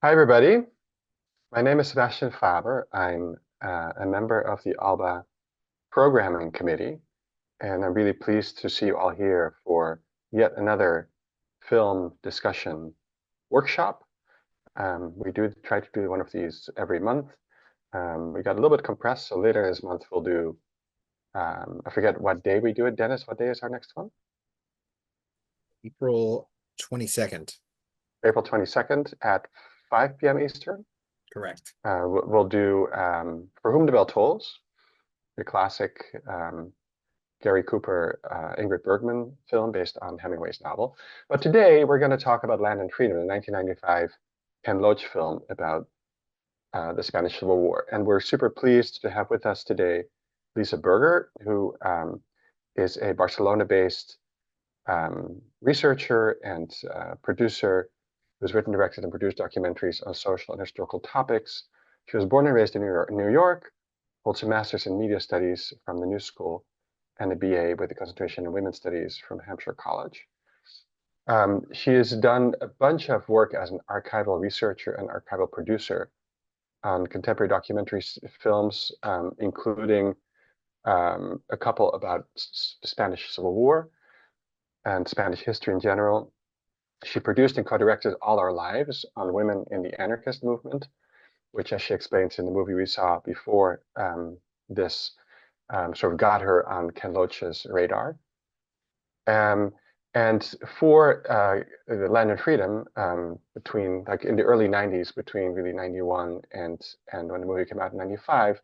Hi, everybody. My name is Sebastian Faber. I'm a member of the ALBA Programming Committee, and I'm really pleased to see you all here for yet another film discussion workshop. We do try to do one of these every month. We got a little bit compressed, so later this month we'll do, I forget what day we do it. Dennis, what day is our next one? April 22nd. April 22nd at 5 p.m. Eastern. Correct. We'll do For Whom the Bell Tolls, the classic Gary Cooper, Ingrid Bergman film based on Hemingway's novel. But today we're going to talk about Land and Freedom, the 1995 Ken Loach film about the Spanish Civil War. And we're super pleased to have with us today Lisa Berger, who is a Barcelona-based researcher and producer who's written, directed, and produced documentaries on social and historical topics. She was born and raised in New York, holds a master's in media studies from the New School, and a BA with a concentration in women's studies from Hampshire College. She has done a bunch of work as an archival researcher and archival producer on contemporary documentary films, including a couple about the Spanish Civil War and Spanish history in general. She produced and co-directed All Our Lives on women in the anarchist movement, which, as she explains in the movie we saw before this, sort of got her on Ken Loach's radar. And for the Land and Freedom, between like in the early 90s, between really 91 and when the movie came out in 95,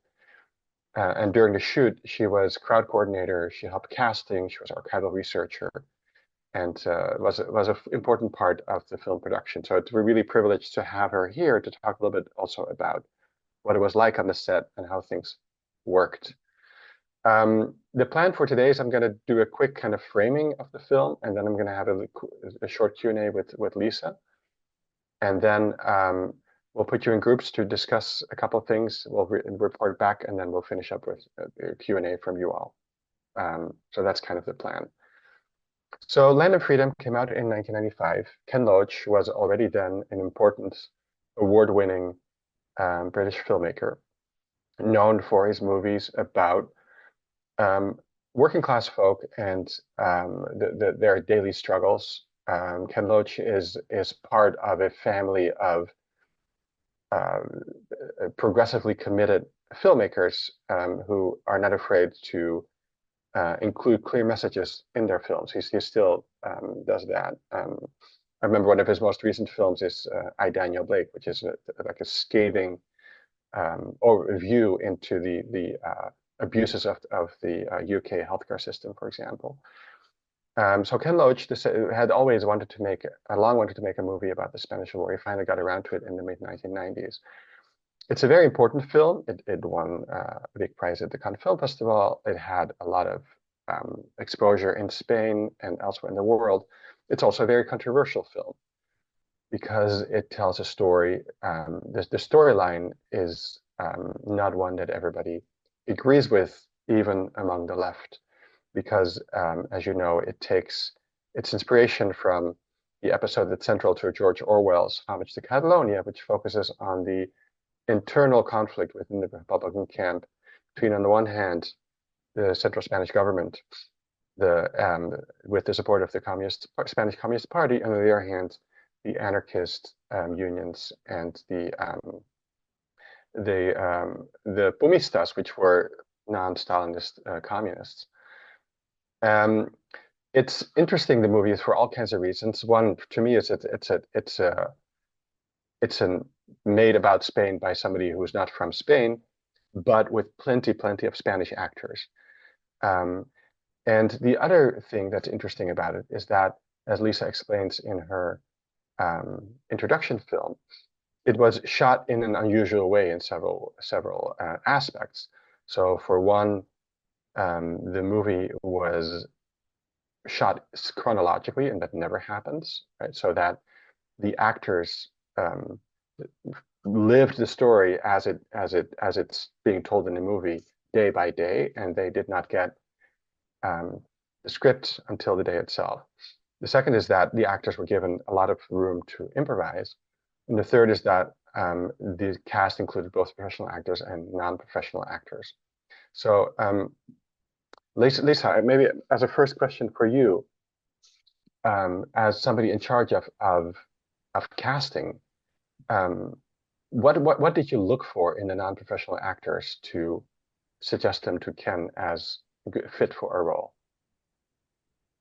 and during the shoot, she was crowd coordinator, she helped casting, she was archival researcher, and was an important part of the film production. So we're really privileged to have her here to talk a little bit also about what it was like on the set and how things worked. The plan for today is I'm going to do a quick kind of framing of the film, and then I'm going to have a short Q&A with Lisa. And then we'll put you in groups to discuss a couple of things. We'll report back, and then we'll finish up with a Q&A from you all. So that's kind of the plan. So Land of Freedom came out in 1995. Ken Loach was already then an important award-winning British filmmaker, known for his movies about working class folk and their daily struggles. Ken Loach is part of a family of progressively committed filmmakers who are not afraid to include clear messages in their films. He still does that. I remember one of his most recent films is I, Daniel Blake, which is like a scathing overview into the abuses of the UK healthcare system, for example. So Ken Loach had always wanted to make a movie about the Spanish War. He finally got around to it in the mid-1990s. It's a very important film. It won a big prize at the Cannes Film Festival. It had a lot of exposure in Spain and elsewhere in the world. It's also a very controversial film because it tells a story. The storyline is not one that everybody agrees with, even among the left, because, as you know, it takes its inspiration from the episode that's central to George Orwell's Homage to Catalonia, which focuses on the internal conflict within the Republican camp between, on the one hand, the central Spanish government, with the support of the Spanish Communist Party, and on the other hand, the anarchist unions and the Pumistas, which were non-Stalinist communists. It's interesting, the movie, for all kinds of reasons. One, to me, it's made about Spain by somebody who's not from Spain, but with plenty of Spanish actors. And the other thing that's interesting about it is that, as Lisa explains in her introduction film, it was shot in an unusual way in several aspects. So for one, the movie was shot chronologically, and that never happens, right? So that the actors lived the story as it's being told in the movie day by day, and they did not get the script until the day itself. The second is that the actors were given a lot of room to improvise, And the third is that the cast included both professional actors and non-professional actors. So, Lisa, maybe as a first question for you, as somebody in charge of casting, um, what did you look for in the non-professional actors to suggest them to Ken as fit for a role?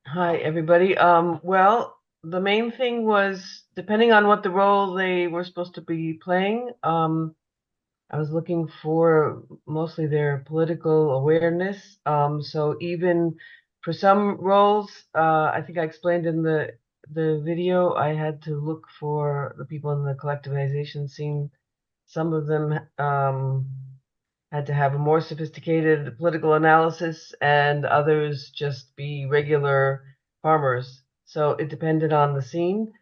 Hi, everybody. Well, the main thing was depending on what the role they were supposed to be playing, I was looking for mostly their political awareness. So even for some roles, I think I explained in the video, I had to look for the people in the collectivization scene. Some of them had to have a more sophisticated political analysis, and others just be regular farmers. So it depended on the scene.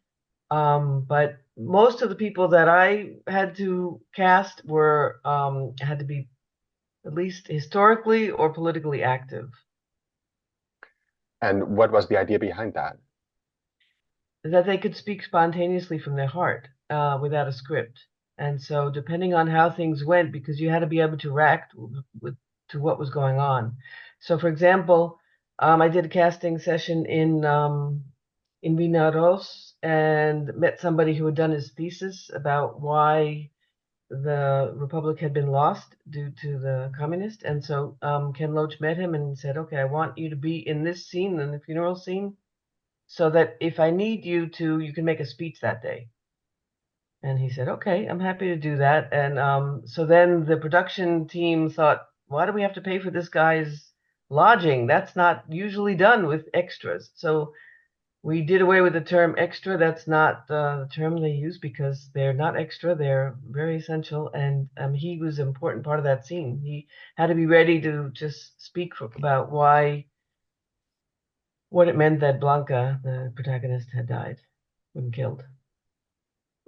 But most of the people that I had to cast were had to be at least historically or politically active. And what was the idea behind that? That they could speak spontaneously from their heart without a script. And so, depending on how things went, because you had to be able to react to what was going on. So, for example, I did a casting session in Vinaros and met somebody who had done his thesis about why the republic had been lost due to the communist. And so Ken Loach met him and said, "Okay, I want you to be in this scene, in the funeral scene, so that if I need you to, you can make a speech that day." And he said, "Okay, I'm happy to do that." And so then the production team thought, "Why do we have to pay for this guy's lodging? That's not usually done with extras." So we did away with the term extra. That's not the term they use because they're not extra. They're very essential. And he was an important part of that scene. He had to be ready to just speak about what it meant that Blanca, the protagonist, had died, been killed.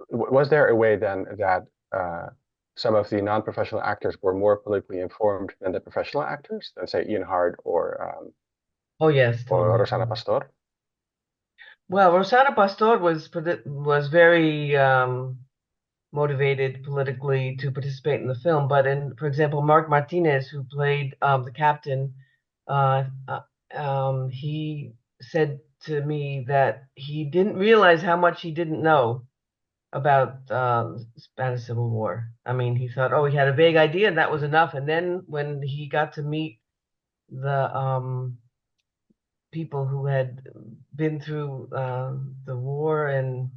Was there a way then that some of the non-professional actors were more politically informed than the professional actors, than say Ian Hart Oh yes, or totally. Rosana Pastor? Well, Rosana Pastor was very motivated politically to participate in the film. But for example, Mark Martinez, who played the captain, uh, he said to me that he didn't realize how much he didn't know about Spanish Civil War. I mean, he thought, oh, he had a vague idea, and that was enough. And then when he got to meet the people who had been through the war, and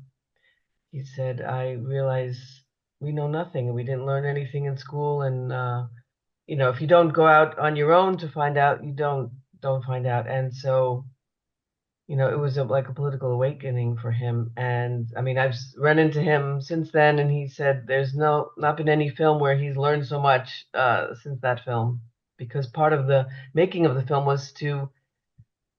he said, I realize we know nothing and we didn't learn anything in school. And if you don't go out on your own to find out, you don't find out. And so, it was like a political awakening for him. And I mean, I've run into him since then, and he said there's not been any film where he's learned so much since that film, because part of the making of the film was to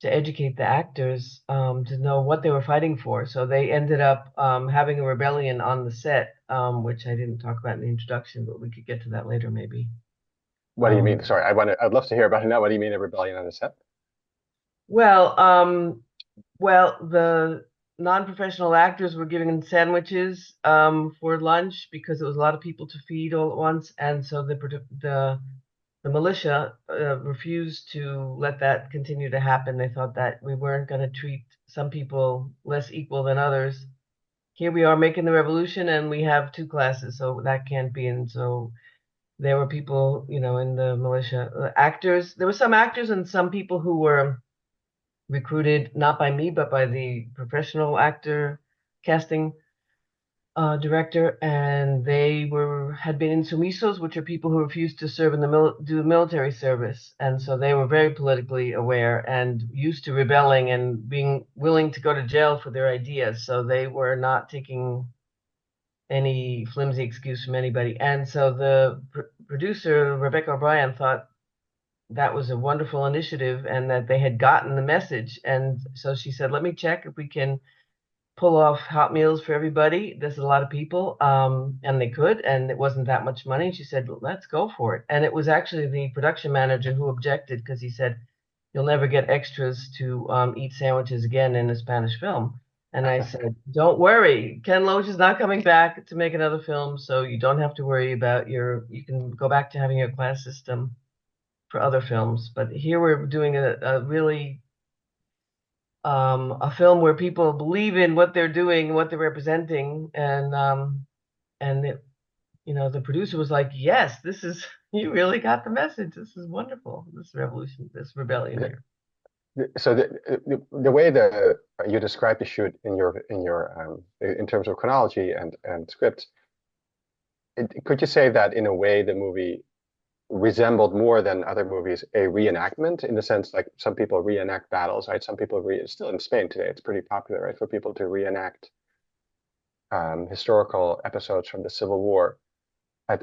educate the actors to know what they were fighting for. So they ended up having a rebellion on the set, which I didn't talk about in the introduction, but we could get to that later maybe. What do you mean? Sorry, I'd love to hear about it now. What do you mean a rebellion on the set? Well, the non-professional actors were giving sandwiches for lunch because it was a lot of people to feed all at once, and so the militia refused to let that continue to happen. They thought that we weren't going to treat some people less equal than others. Here we are making the revolution, and we have two classes, so that can't be. And so there were people, in the militia, actors. There were some actors and some people who were recruited not by me, but by the professional actor casting director, and they had been insumisos, which are people who refused to serve in do military service, and so they were very politically aware and used to rebelling and being willing to go to jail for their ideas. So they were not taking any flimsy excuse from anybody. And so the producer Rebecca O'Brien thought that was a wonderful initiative and that they had gotten the message, and so she said, "Let me check if we can pull off hot meals for everybody. There's a lot of people." And they could, and it wasn't that much money. She said, "Well, let's go for it." And it was actually the production manager who objected because he said, "You'll never get extras to eat sandwiches again in a Spanish film." And I said, don't worry, Ken Loach is not coming back to make another film, so you don't have to worry about you can go back to having your class system for other films. But here we're doing a really a film where people believe in what they're doing, what they're representing, and it, the producer was like, "Yes, this is you really got the message. This is wonderful. This revolution, this rebellion here." So the way that you describe the shoot in your in terms of chronology and script, could you say that in a way the movie resembled more than other movies a reenactment in the sense like some people reenact battles, right? Some people still in Spain today, it's pretty popular, right, for people to reenact historical episodes from the Civil War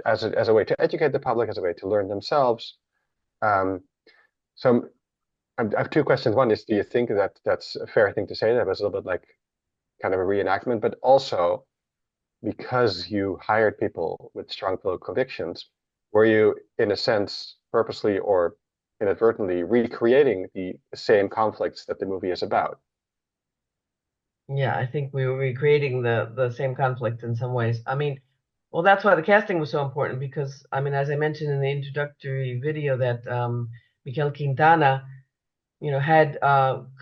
as a way to educate the public, as a way to learn themselves. Um, so I have two questions. One is, do you think that that's a fair thing to say? That was a little bit like kind of a reenactment, but also because you hired people with strong political convictions, were you, in a sense, purposely or inadvertently recreating the same conflicts that the movie is about? Yeah, I think we were recreating the same conflict in some ways. I mean, well, that's why the casting was so important because, I mean, as I mentioned in the introductory video, that Miquel Quintana, had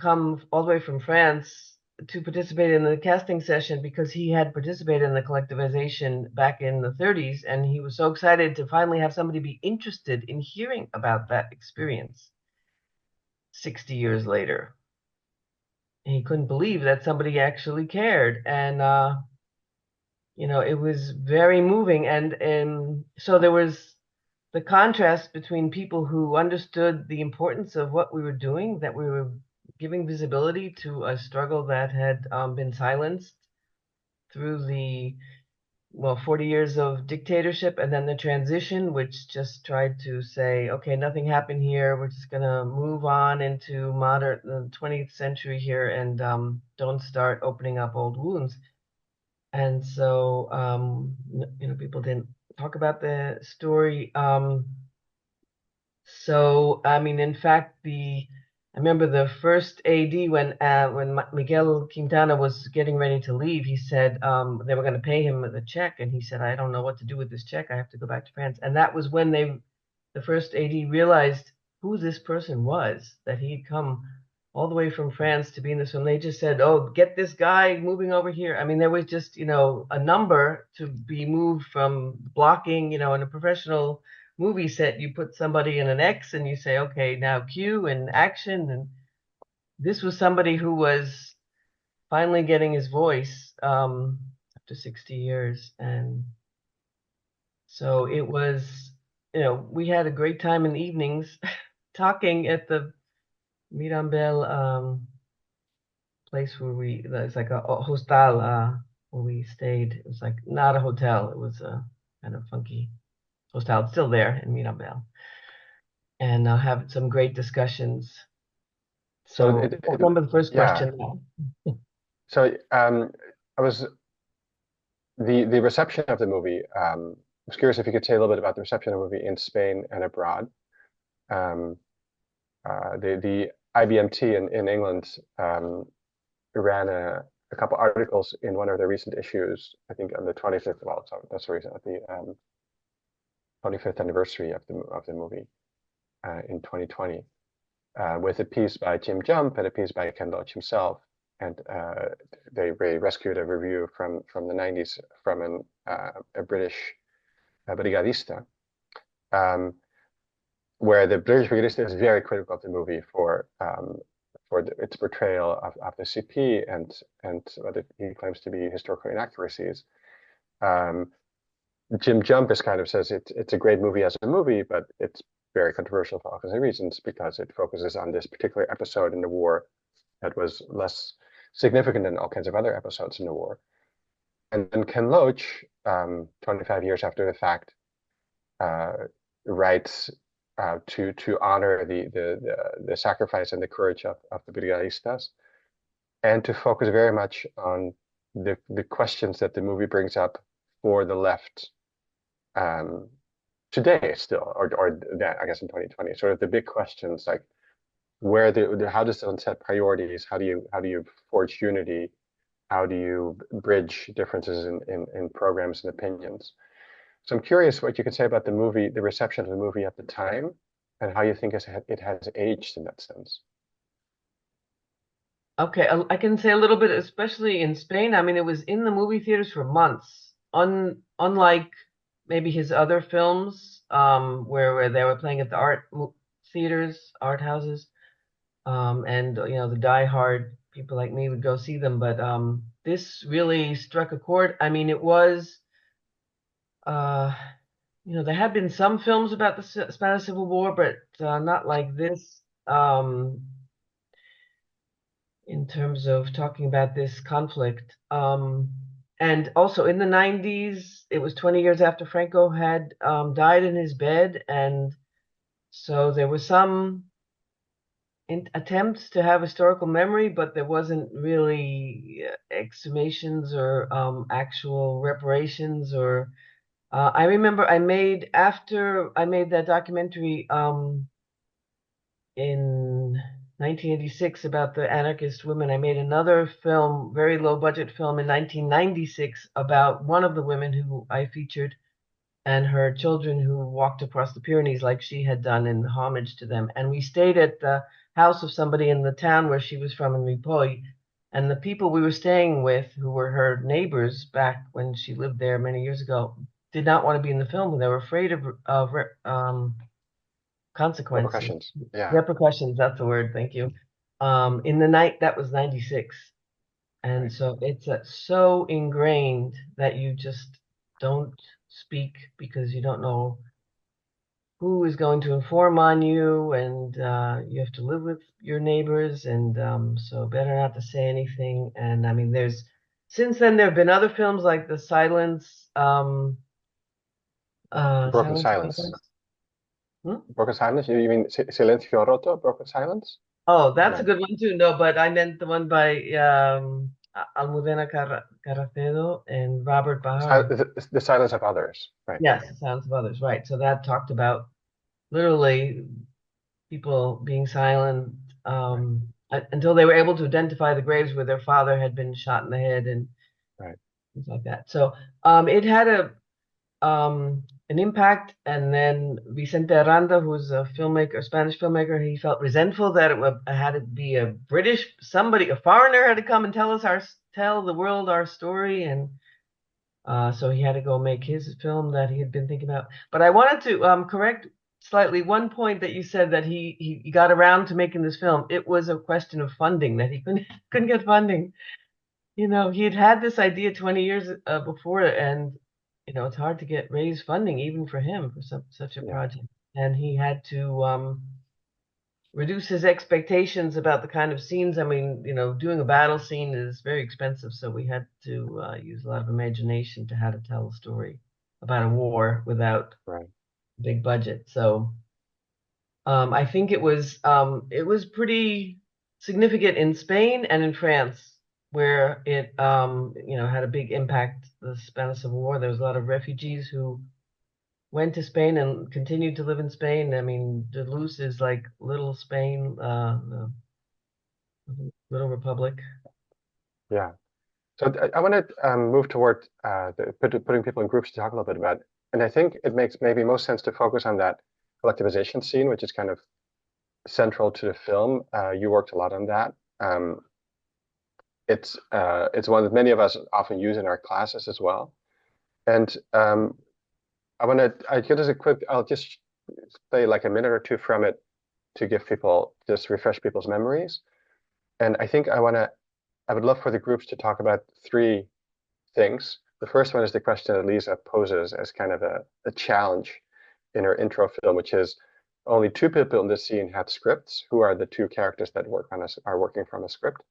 come all the way from France to participate in the casting session because he had participated in the collectivization back in the 30s, and he was so excited to finally have somebody be interested in hearing about that experience 60 years later. He couldn't believe that somebody actually cared, and it was very moving, and so there was the contrast between people who understood the importance of what we were doing, that we were giving visibility to a struggle that had been silenced through the 40 years of dictatorship, and then the transition, which just tried to say, okay, nothing happened here. We're just going to move on into modern 20th century here, and don't start opening up old wounds. And so, people didn't talk about the story. So, I mean, in fact, I remember the first AD when Miguel Quintana was getting ready to leave, he said they were going to pay him the check, and he said, "I don't know what to do with this check. I have to go back to France." And that was when the first AD realized who this person was, that he'd come all the way from France to be in this film. They just said, "Oh, get this guy moving over here." I mean, there was just, a number to be moved from blocking, in a professional movie set, you put somebody in an X and you say, okay, now cue and action. And this was somebody who was finally getting his voice after 60 years. And so it was, we had a great time in the evenings talking at the Mirambel place where it's like a hostel where we stayed. It was like not a hotel. It was a kind of funky hostel. It's still there in Mirambel. And have some great discussions. So So I'll remember the first yeah. question now. So I was the reception of the movie. I was curious if you could say a little bit about the reception of the movie in Spain and abroad. Um, the IBMT in England ran a couple articles in one of their recent issues, I think on the 25th. Well, so that's the reason, at the 25th anniversary of the movie in 2020, with a piece by Jim Jump and a piece by Ken Loach himself. And they rescued a review from the 90s from a British brigadista, where the British brigadista is very critical of the movie for its portrayal of the CP and what he claims to be historical inaccuracies. Jim Jump is kind of says it's a great movie as a movie, but it's very controversial for all kinds of reasons because it focuses on this particular episode in the war that was less significant than all kinds of other episodes in the war. And then Ken Loach, 25 years after the fact, writes to honor the sacrifice and the courage of the brigadistas, and to focus very much on the questions that the movie brings up for the left today still, or that I guess in 2020, sort of the big questions like how does one set priorities? How do you forge unity? how do you bridge differences in programs and opinions? So I'm curious what you could say about the movie, the reception of the movie at the time, and how you think it has aged in that sense. Okay, I can say a little bit, especially in Spain. I mean, it was in the movie theaters for months. Unlike maybe his other films, where they were playing at the theaters, art houses, and the diehard people like me would go see them. But this really struck a chord. I mean, it was, uh, there had been some films about the Spanish Civil War, but not like this. In terms of talking about this conflict. And also in the 90s, it was 20 years after Franco had died in his bed. And so there was some attempts to have historical memory, but there wasn't really exhumations or actual reparations. Or I remember after I made that documentary in 1986 about the anarchist women. I made another film, very low budget film in 1996 about one of the women who I featured and her children who walked across the Pyrenees like she had done in homage to them. And we stayed at the house of somebody in the town where she was from in Ripoll. And the people we were staying with, who were her neighbors back when she lived there many years ago, did not want to be in the film. They were afraid of consequences, Repercussions. Yeah. repercussions, that's the word, thank you. In the night, that was 96. And Right. so it's so ingrained that you just don't speak because you don't know who is going to inform on you, and you have to live with your neighbors, and so better not to say anything. And I mean, since then there have been other films like The Silence, Broken Silence. silence. Hmm? Broken silence? You mean Silencio Roto? Broken silence? Oh, that's a No. good one too. No, but I meant the one by Almudena Carracedo and Robert Bahar. The silence of others. Right. Yes, The Sounds of Others, right. So that talked about literally people being silent Right. until they were able to identify the graves where their father had been shot in the head and Right. things like that. So it had an impact. And then Vicente Aranda, who's a filmmaker, a Spanish filmmaker, he felt resentful that had to be a foreigner had to come and tell the world our story. And so he had to go make his film that he had been thinking about. But I wanted to correct slightly one point that you said, that he got around to making this film. It was a question of funding, that he couldn't get funding. He had this idea 20 years before, and it's hard to raise funding even for him for such a Yeah. project. And he had to reduce his expectations about the kind of scenes. I mean, doing a battle scene is very expensive, so we had to use a lot of imagination to how to tell a story about a war without Right. a big budget. So I think it was pretty significant in Spain and in France, where it had a big impact. The Spanish Civil War. There was a lot of refugees who went to Spain and continued to live in Spain. I mean, Duluth is like little Spain, the little republic. Yeah. So I want to move toward putting people in groups to talk a little bit about it. And I think it makes maybe most sense to focus on that collectivization scene, which is kind of central to the film. You worked a lot on that. It's one that many of us often use in our classes as well. And I'll just play like a minute or two from it to refresh people's memories. And I think I would love for the groups to talk about three things. The first one is the question that Lisa poses as kind of a challenge in her intro film, which is only two people in this scene had scripts. Who are the two characters that are working from a script?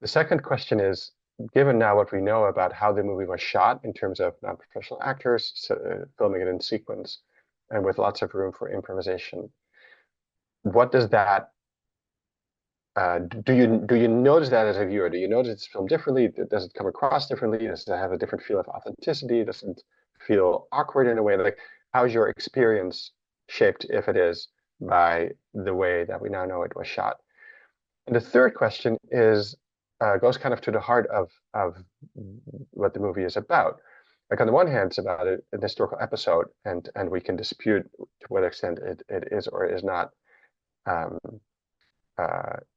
The second question is, given now what we know about how the movie was shot in terms of non-professional actors, filming it in sequence, and with lots of room for improvisation, what does that do you notice that as a viewer? Do you notice it's filmed differently? Does it come across differently? Does it have a different feel of authenticity? Does it feel awkward in a way? Like, how's your experience shaped, if it is, by the way that we now know it was shot? And the third question is, goes kind of to the heart of what the movie is about. Like on the one hand, it's about an historical episode, and we can dispute to what extent it is or is not um,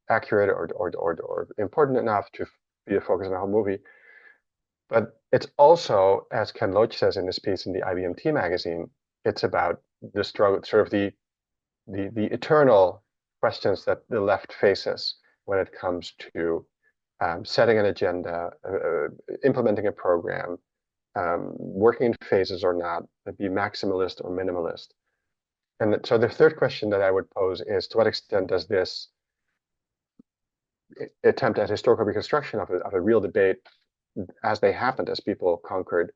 accurate or important enough to be a focus on the whole movie. But it's also, as Ken Loach says in this piece in the IBMT magazine, it's about the struggle, sort of the eternal questions that the left faces when it comes to setting an agenda, implementing a program, working in phases or not, be maximalist or minimalist. And so the third question that I would pose is, to what extent does this attempt at historical reconstruction of a real debate as they happened, as people conquered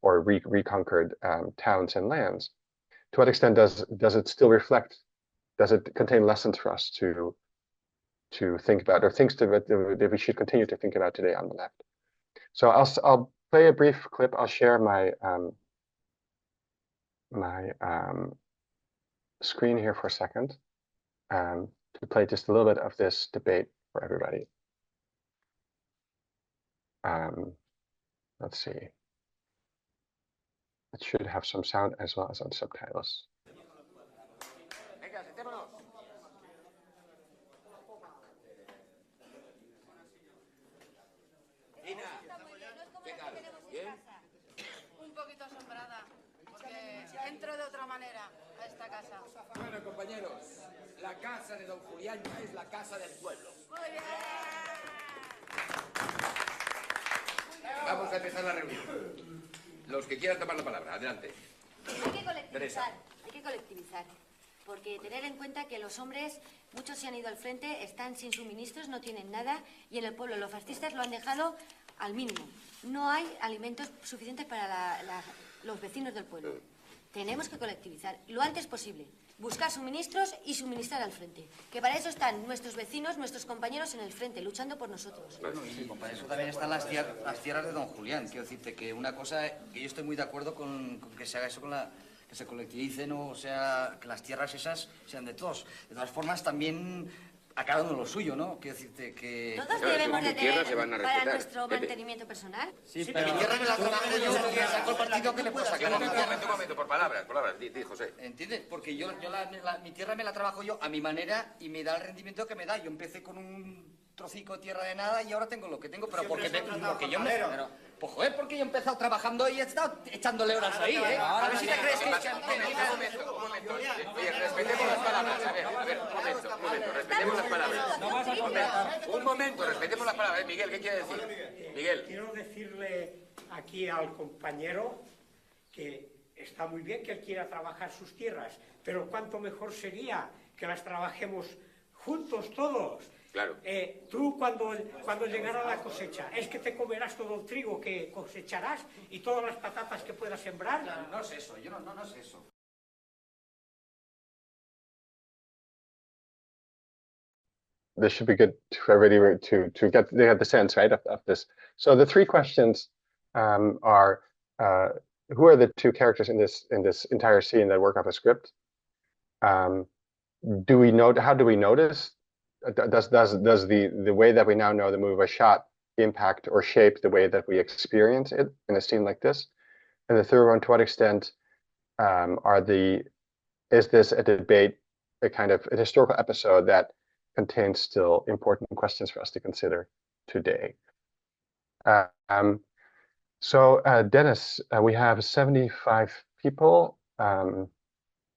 or reconquered towns and lands, to what extent does it still reflect, does it contain lessons for us to think about, or things that we should continue to think about today on the left? So I'll play a brief clip. I'll share my screen here for a second to play just a little bit of this debate for everybody. Let's see. It should have some sound as well as on subtitles. Un poquito asombrada, porque entro de otra manera a esta casa. Bueno, compañeros, la casa de don Julián ya es la casa del pueblo. Muy bien. Vamos a empezar la reunión. Los que quieran tomar la palabra, adelante. Hay que colectivizar, Teresa. hay que colectivizar. Porque tener en cuenta que los hombres, muchos se han ido al frente, están sin suministros, no tienen nada, y en el pueblo los fascistas lo han dejado al mínimo. No hay alimentos suficientes para los vecinos del pueblo. Tenemos que colectivizar lo antes posible, buscar suministros y suministrar al frente. Que para eso están nuestros vecinos, nuestros compañeros en el frente, luchando por nosotros. Bueno, sí, para eso también están las tierras de don Julián. Quiero decirte que una cosa, que yo estoy muy de acuerdo con que se haga eso que se colectivicen, o sea, que las tierras esas sean de todos. De todas formas, también a cada uno lo suyo, ¿no? Quiero decirte que... Todos debemos de tener para nuestro mantenimiento personal. Sí, pero mi tierra me la trabajo yo, que saco el partido que le puedo sacar. Un momento, por palabras, di, José. ¿Entiendes? Porque mi tierra me la trabajo yo a mi manera y me da el rendimiento que me da. Yo empecé con un trocico de tierra de nada y ahora tengo lo que tengo, pero porque yo me... Pues joder, porque yo he empezado trabajando y he estado echándole horas ahí, ¿eh? A ver si te crees que... Un momento. Oye, respetemos las palabras. A ver, un momento, respetemos las palabras. Un momento, respetemos las palabras. Miguel, ¿qué quiere decir? Miguel. Quiero decirle aquí al compañero que está muy bien que él quiera trabajar sus tierras, pero cuánto mejor sería que las trabajemos juntos todos. Claro. Tú cuando llegara la cosecha, ¿es que te comerás todo el trigo que cosecharás y todas las patatas que puedas sembrar? No es eso, yo no es eso. This should be good for everybody to get the sense, right, of this. So the three questions are who are the two characters in this entire scene that work off a script? Do we know? How do we notice? Does the way that we now know the movie was shot impact or shape the way that we experience it in a scene like this? And the third one, to what extent is this a debate, a kind of a historical episode that contains still important questions for us to consider today? So Dennis, we have 75 people.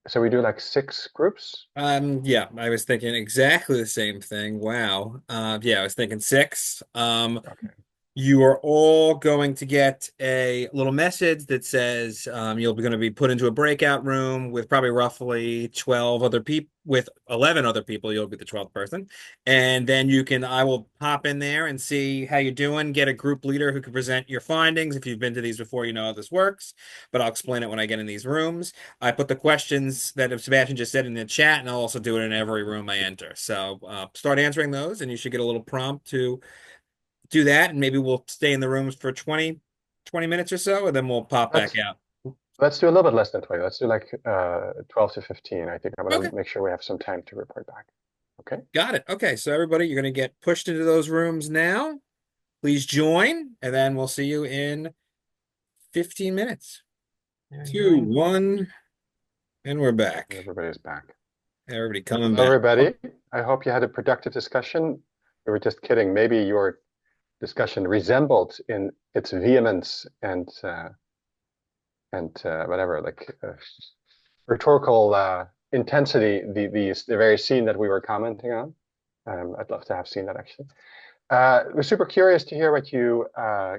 So we do like 6 groups. Yeah, I was thinking exactly the same thing. Wow. Yeah, I was thinking 6. Okay. You are all going to get a little message that says you're going to be put into a breakout room with probably roughly 12 other people, with 11 other people. You'll be the 12th person. And then I will pop in there and see how you're doing, get a group leader who can present your findings. If you've been to these before, you know how this works, but I'll explain it when I get in these rooms. I put the questions that Sebastian just said in the chat, and I'll also do it in every room I enter. So start answering those, and you should get a little prompt to do that, and maybe we'll stay in the rooms for 20 minutes or so, and then we'll pop back out. Let's do a little bit less than 20. Let's do like 12 to 15. I think I'm going to Okay. make sure we have some time to report back. Okay. Got it. Okay, so everybody, you're going to get pushed into those rooms now. Please join, and then we'll see you in 15 minutes. They're 2, enjoying- 1, and we're back. Everybody's back. Everybody coming Hello, back. everybody. I hope you had a productive discussion. We were just kidding. Maybe your discussion resembled in its vehemence and whatever, like rhetorical intensity, the very scene that we were commenting on. I'd love to have seen that actually. We're super curious to hear what you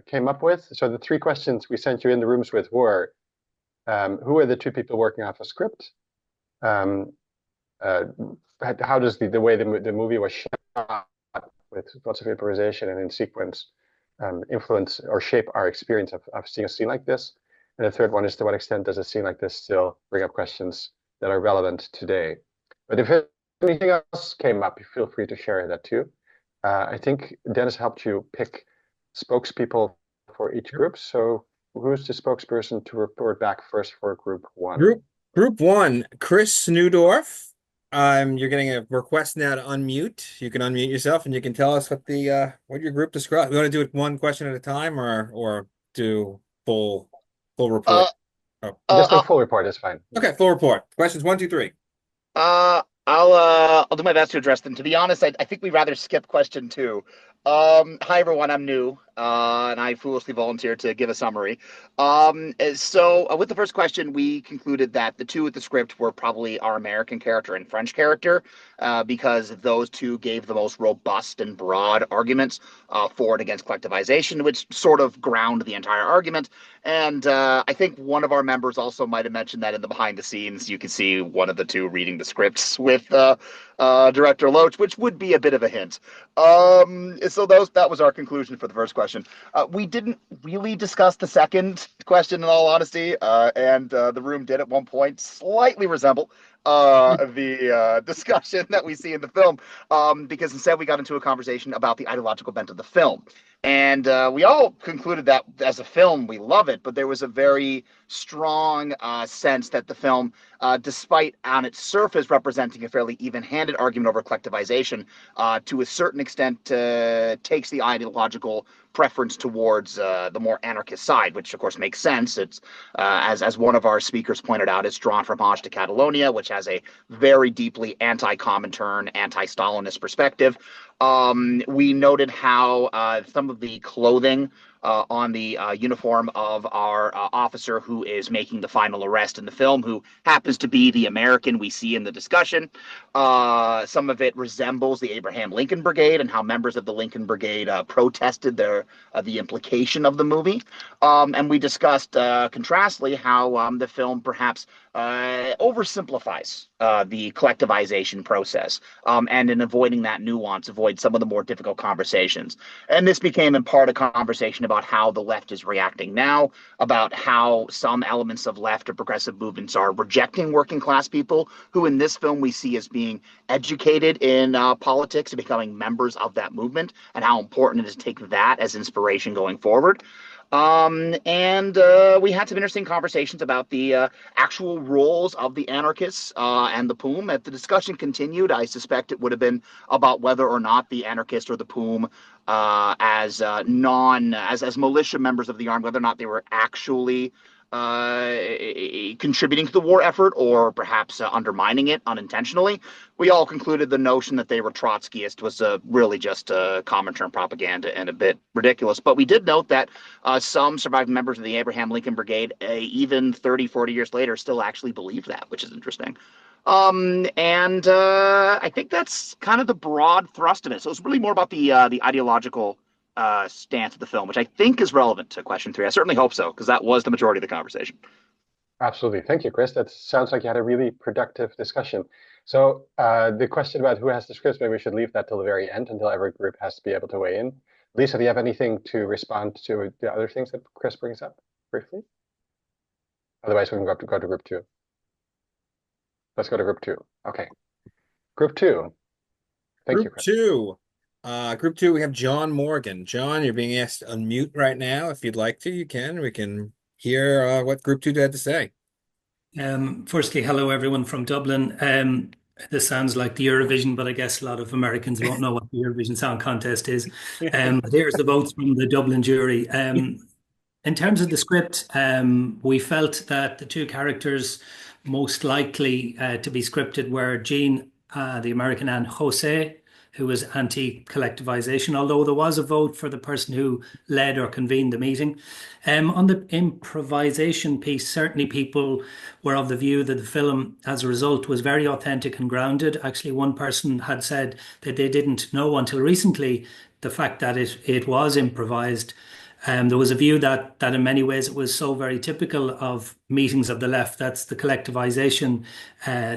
came up with. So the 3 questions we sent you in the rooms with were, who are the 2 people working off a script? How does the way the movie was shot with lots of improvisation and in sequence influence or shape our experience of seeing a scene like this? And the 3rd one is, to what extent does a scene like this still bring up questions that are relevant today? But if anything else came up, feel free to share that too. I think Dennis helped you pick spokespeople for each group. So who's the spokesperson to report back first for group 1? Group 1, Chris Newdorf. You're getting a request now to unmute. You can unmute yourself and you can tell us what your group describes. We want to do it one question at a time or do full report? Just a full report is fine. Okay, full report. Questions 1, 2, 3. I'll do my best to address them. To be honest, I think we'd rather skip question 2. Hi everyone, I'm new, and I foolishly volunteered to give a summary. So with the first question, we concluded that the 2 with the script were probably our American character and French character, because those 2 gave the most robust and broad arguments for and against collectivization, which sort of ground the entire argument. And I think one of our members also might have mentioned that in the behind the scenes, you could see one of the 2 reading the scripts with Director Loach, which would be a bit of a hint. So that was our conclusion for the first question. We didn't really discuss the second question, in all honesty, and the room did at one point slightly resemble the discussion that we see in the film, because instead we got into a conversation about the ideological bent of the film. And we all concluded that as a film, we love it, but there was a very strong sense that the film, despite on its surface representing a fairly even-handed argument over collectivization, to a certain extent takes the ideological preference towards the more anarchist side, which of course makes sense. It's as one of our speakers pointed out, it's drawn from homage to Catalonia, which has a very deeply anti-Comintern, anti-Stalinist perspective. We noted how some of the clothing on the uniform of our officer who is making the final arrest in the film, who happens to be the American we see in the discussion. Some of it resembles the Abraham Lincoln Brigade and how members of the Lincoln Brigade protested the implication of the movie. And we discussed contrastly how the film perhaps oversimplifies the collectivization process, and in avoiding that nuance, avoid some of the more difficult conversations. And this became in part a conversation about how the left is reacting now, about how some elements of left or progressive movements are rejecting working class people, who in this film we see as being educated in politics and becoming members of that movement, and how important it is to take that as inspiration going forward. And we had some interesting conversations about the actual roles of the anarchists and the POUM. As the discussion continued, I suspect it would have been about whether or not the anarchist or the POUM, as militia members of the army, whether or not they were actually contributing to the war effort or perhaps undermining it unintentionally. We all concluded the notion that they were Trotskyist was really just Comintern propaganda and a bit ridiculous. But we did note that some surviving members of the Abraham Lincoln Brigade, even 30, 40 years later, still actually believe that, which is interesting. And I think that's kind of the broad thrust of it. So it's really more about the ideological stance of the film, which I think is relevant to question 3. I certainly hope so, because that was the majority of the conversation. Absolutely. Thank you, Chris. That sounds like you had a really productive discussion. So the question about who has the scripts, maybe we should leave that till the very end, until every group has to be able to weigh in. Lisa, do you have anything to respond to the other things that Chris brings up briefly? Otherwise, we can go to group 2. Let's go to group 2. Okay. Group 2. Thank you, Chris. Group 2, we have John Morgan. John, you're being asked to unmute right now. If you'd like to, you can. We can hear what Group 2 had to say. Firstly, hello everyone from Dublin. This sounds like the Eurovision, but I guess a lot of Americans won't know what the Eurovision Song Contest is. But here's the votes from the Dublin jury. In terms of the script, we felt that the two characters most likely to be scripted were Jean, the American, and Jose, who was anti-collectivization, although there was a vote for the person who led or convened the meeting. On the improvisation piece, certainly people were of the view that the film, as a result, was very authentic and grounded. Actually, one person had said that they didn't know until recently the fact that it was improvised. There was a view that in many ways it was so very typical of meetings of the left. That's the collectivization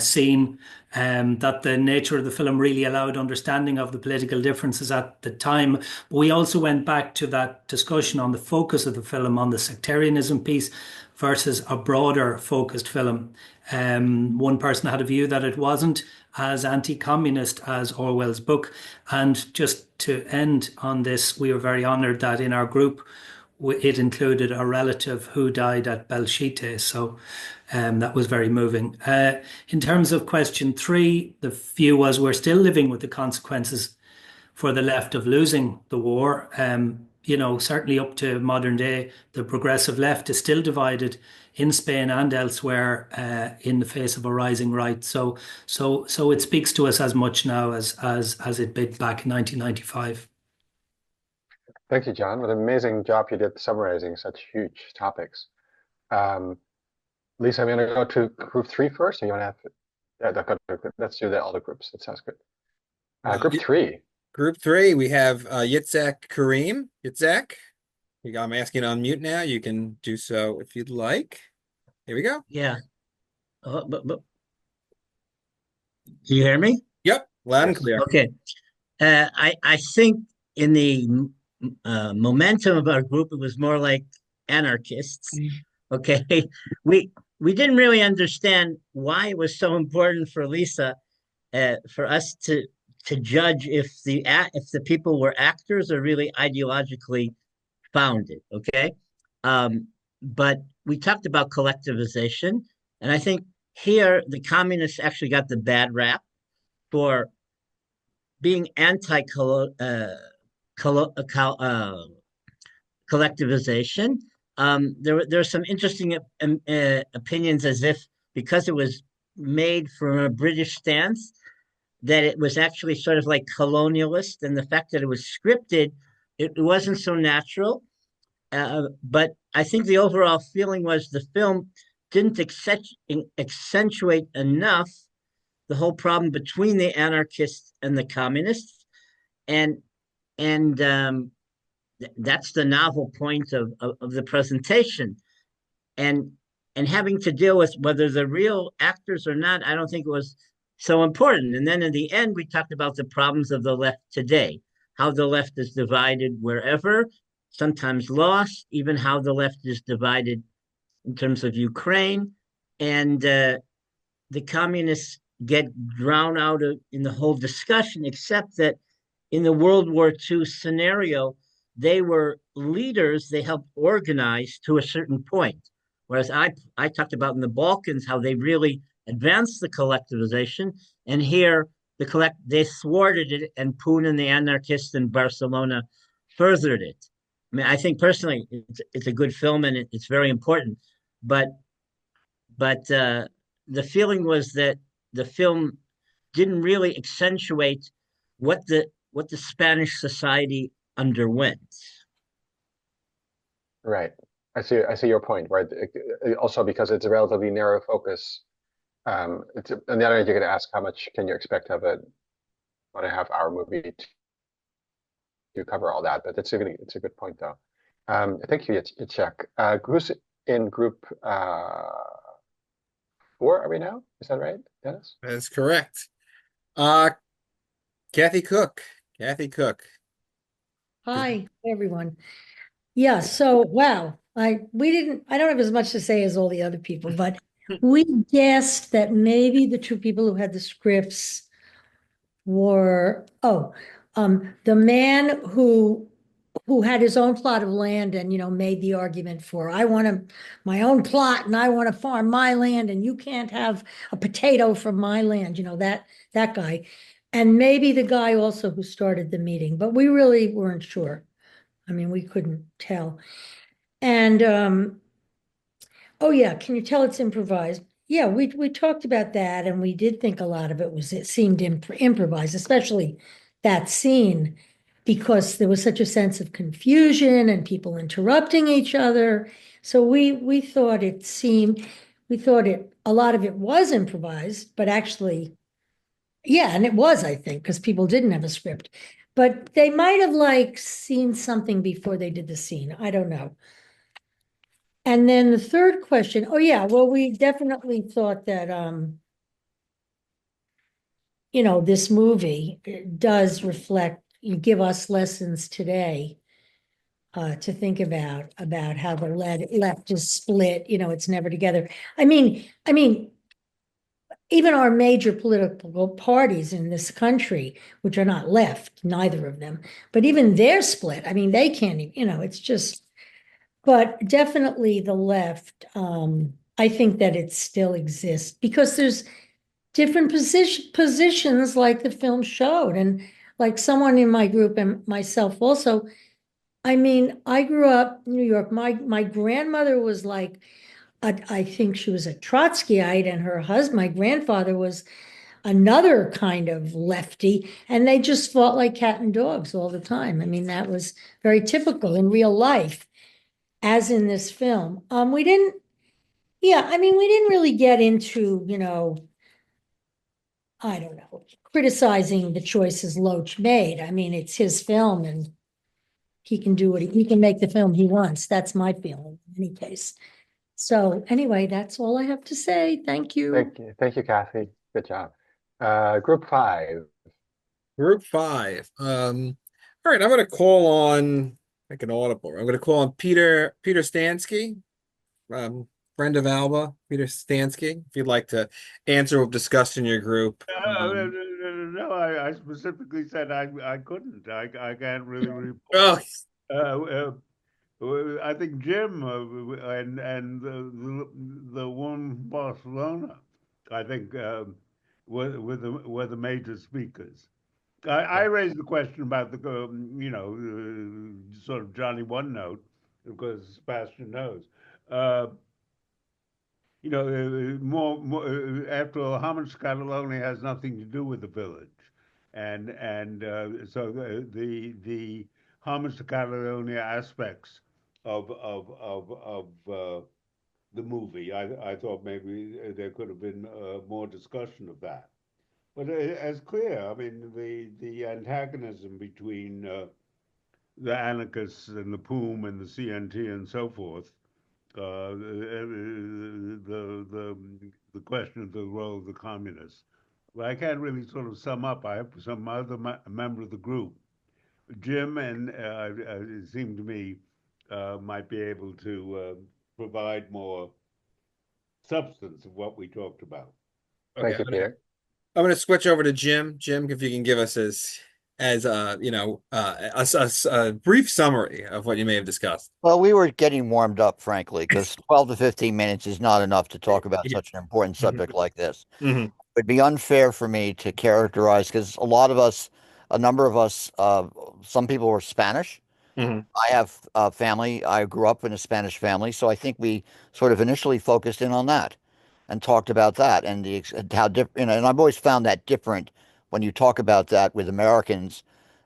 scene. That the nature of the film really allowed understanding of the political differences at the time. We also went back to that discussion on the focus of the film, on the sectarianism piece versus a broader focused film. One person had a view that it wasn't as anti-communist as Orwell's book. And just to end on this, we were very honoured that in our group it included a relative who died at Belchite. So that was very moving. In terms of question 3, the view was we're still living with the consequences for the left of losing the war. Certainly up to modern day, the progressive left is still divided in Spain and elsewhere in the face of a rising right. So it speaks to us as much now as it did back in 1995. Thank you, John. What an amazing job you did summarizing such huge topics. Lisa, I'm going to go to group 3 first, or you want to have? Let's do all the groups. That sounds good. Group 3. Group 3, we have Yitzhak Kareem. Yitzhak, I'm asking on mute now. You can do so if you'd like. Here we go. Yeah. Can you hear me? Yep, loud and clear. Okay. I think in the momentum of our group, it was more like anarchists. Okay. We didn't really understand why it was so important for Lisa for us to judge if the people were actors or really ideologically founded. Okay. But we talked about collectivization, and I think here the communists actually got the bad rap for being collectivization. There are some interesting opinions as if because it was made from a British stance, that it was actually sort of like colonialist, and the fact that it was scripted, it wasn't so natural. But I think the overall feeling was the film didn't accentuate enough the whole problem between the anarchists and the communists, and that's the novel point of the presentation, and having to deal with whether they're real actors or not, I don't think it was so important. And then in the end, we talked about the problems of the left today, how the left is divided wherever, sometimes lost, even how the left is divided in terms of Ukraine, and the communists get drowned out in the whole discussion, except that in the World War II scenario, they were leaders, they helped organize to a certain point. Whereas I talked about in the Balkans how they really advanced the collectivization, and here they thwarted it, and Putin and the anarchists in Barcelona furthered it. I mean, I think personally it's a good film and it's very important, but the feeling was that the film didn't really accentuate what the Spanish society underwent. Right. I see your point, right? Also because it's a relatively narrow focus. On the other hand, you're going to ask how much can you expect of a 1.5-hour movie to cover all that, but it's a good point though. Thank you, Yitzhak. Who's in group 4? Are we now? Is that right, Dennis? That's correct. Kathy Cook. Hi, everyone. Yeah, so wow, I don't have as much to say as all the other people, but we guessed that maybe the two people who had the scripts were the man who who had his own plot of land and, made the argument for, I want my own plot and I want to farm my land and you can't have a potato from my land, that guy. And maybe the guy also who started the meeting, but we really weren't sure. I mean, we couldn't tell. And, oh yeah, can you tell it's improvised? Yeah, we talked about that and we did think a lot of it seemed improvised, especially that scene, because there was such a sense of confusion and people interrupting each other. So we thought a lot of it was improvised, but actually, yeah, and it was, I think, because people didn't have a script. But they might have like seen something before they did the scene. I don't know. And then the third question, oh yeah, well, we definitely thought that this movie does reflect, give us lessons today to think about how the left is split, it's never together. I mean, even our major political parties in this country, which are not left, neither of them, but even they're split. I mean, they can't, it's just, but definitely the left, I think that it still exists because there's different positions like the film showed. And like someone in my group and myself also, I mean, I grew up in New York. My grandmother was like, I think she was a Trotskyite, and her husband, my grandfather, was another kind of lefty, and they just fought like cat and dogs all the time. I mean, that was very typical in real life, as in this film. We didn't, yeah, I mean, we didn't really get into, I don't know, criticizing the choices Loach made. I mean, it's his film and he can do he can make the film he wants. That's my feeling in any case. So anyway, that's all I have to say. Thank you. Thank you, Kathy. Good job. Group 5. Group 5. All right, I'm gonna call on like an audible. I'm gonna call on Peter Stansky, friend of Alba, Peter Stansky, if you'd like to answer what we've discussed in your group. No, I specifically said I couldn't. I can't really Oh, I think Jim and the one from Barcelona, I think were the major speakers. I raised the question about the sort of Johnny One Note, because Sebastian knows. After all, Homage Catalone has nothing to do with the village, and so the Homage to Catalonia aspects of the movie, I thought maybe there could have been more discussion of that. But as clear, I mean, the antagonism between the anarchists and the POUM and the CNT and so forth, the question of the role of the communists. Well, I can't really sort of sum up. I have some other member of the group, Jim, and it seemed to me might be able to provide more substance of what we talked about. okay. Thank you, Peter. I'm gonna switch over to Jim. Jim, if you can give us as a brief summary of what you may have discussed. Well, we were getting warmed up, frankly, because 12 to 15 minutes is not enough to talk about such an important subject like this. Mm-hmm. It would be unfair for me to characterize, because a number of us, some people were Spanish. Mm-hmm. I have family. I grew up in a Spanish family, so I think we sort of initially focused in on that and talked about that and how different. And I've always found that different when you talk about that with Americans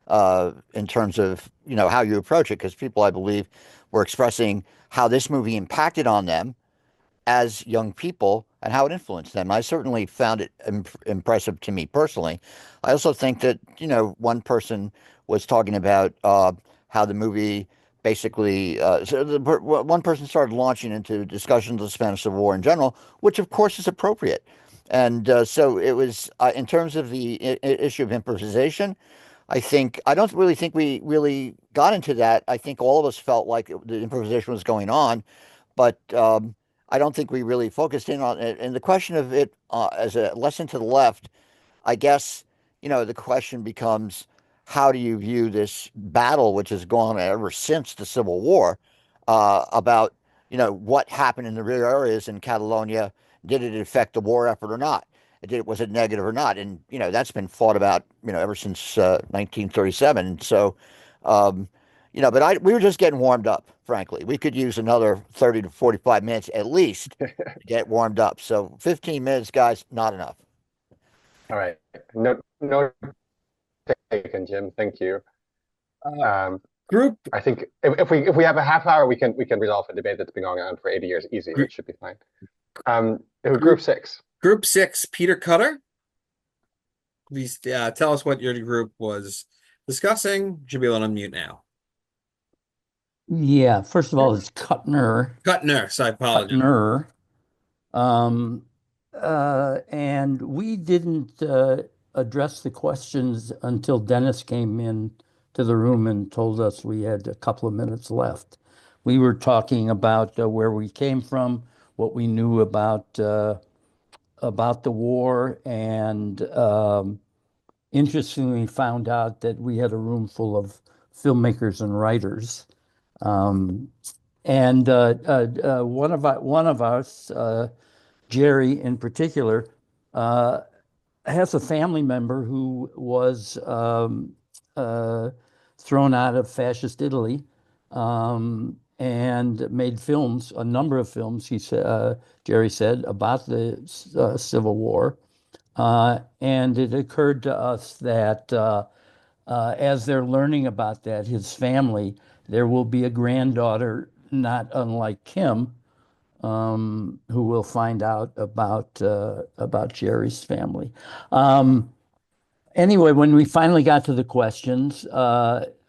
in terms of how you approach it, because people, I believe, were expressing how this movie impacted on them as young people and how it influenced them. I certainly found it impressive to me personally. I also think that one person was talking about how the movie basically one person started launching into discussions of the Spanish Civil War in general, which of course is appropriate. And so it was in terms of the issue of improvisation. I don't really think we really got into that. I think all of us felt like the improvisation was going on, but I don't think we really focused in on it. And the question of it as a lesson to the left, I guess, the question becomes how do you view this battle, which has gone on ever since the Civil War, about what happened in the rear areas in Catalonia? Did it affect the war effort or not? Was it negative or not? And that's been fought about ever since 1937. So, but we were just getting warmed up. Frankly, we could use another 30 to 45 minutes at least to get warmed up. So 15 minutes, guys, not enough. All right. No taken, Jim. Thank you. Group. I think if we have a half hour, we can resolve a debate that's been going on for 80 years easy. It should be fine. Group 6. Group 6, Peter Cutter. Please tell us what your group was discussing. You should be able to unmute now. Yeah, first of all, it's Kuttner. Kuttner, so I apologize. Kuttner. And we didn't address the questions until Dennis came in to the room and told us we had a couple of minutes left. We were talking about where we came from, what we knew about the war, and interestingly found out that we had a room full of filmmakers and writers. And one of us, Jerry in particular, has a family member who was thrown out of fascist Italy and made films, a number of films, Jerry said, about the Civil War. And it occurred to us that as they're learning about that, his family, there will be a granddaughter not unlike Kim, who will find out about Jerry's family. Anyway, when we finally got to the questions,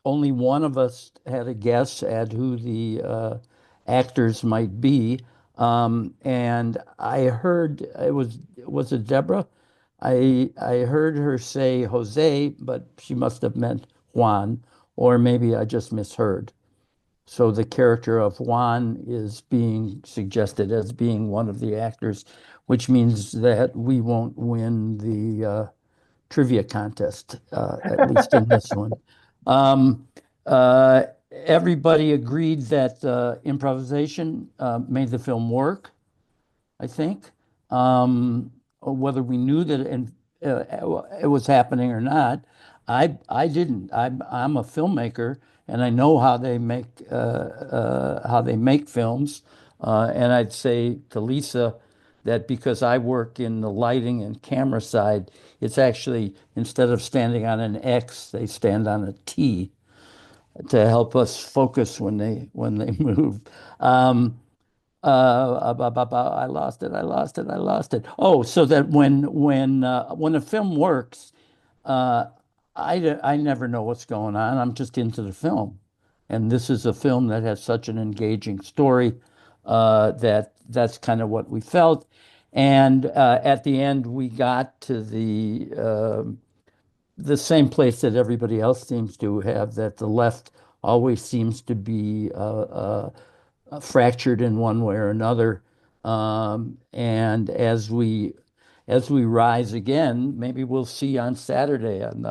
only one of us had a guess at who the actors might be. And I heard was it Deborah? I heard her say Jose, but she must have meant Juan, or maybe I just misheard. So the character of Juan is being suggested as being one of the actors, which means that we won't win the trivia contest, at least in this one. Everybody agreed that improvisation made the film work, I think. Whether we knew that it was happening or not, I didn't. I'm a filmmaker, and I know how they make films. And I'd say to Lisa that because I work in the lighting and camera side, it's actually, instead of standing on an X, they stand on a T to help us focus when they move. I lost it. Oh, so that when a film works, I never know what's going on. I'm just into the film, and this is a film that has such an engaging story that's kind of what we felt. And at the end, we got to the same place that everybody else seems to have, that the left always seems to be fractured in one way or another. And as we rise again, maybe we'll see on Saturday on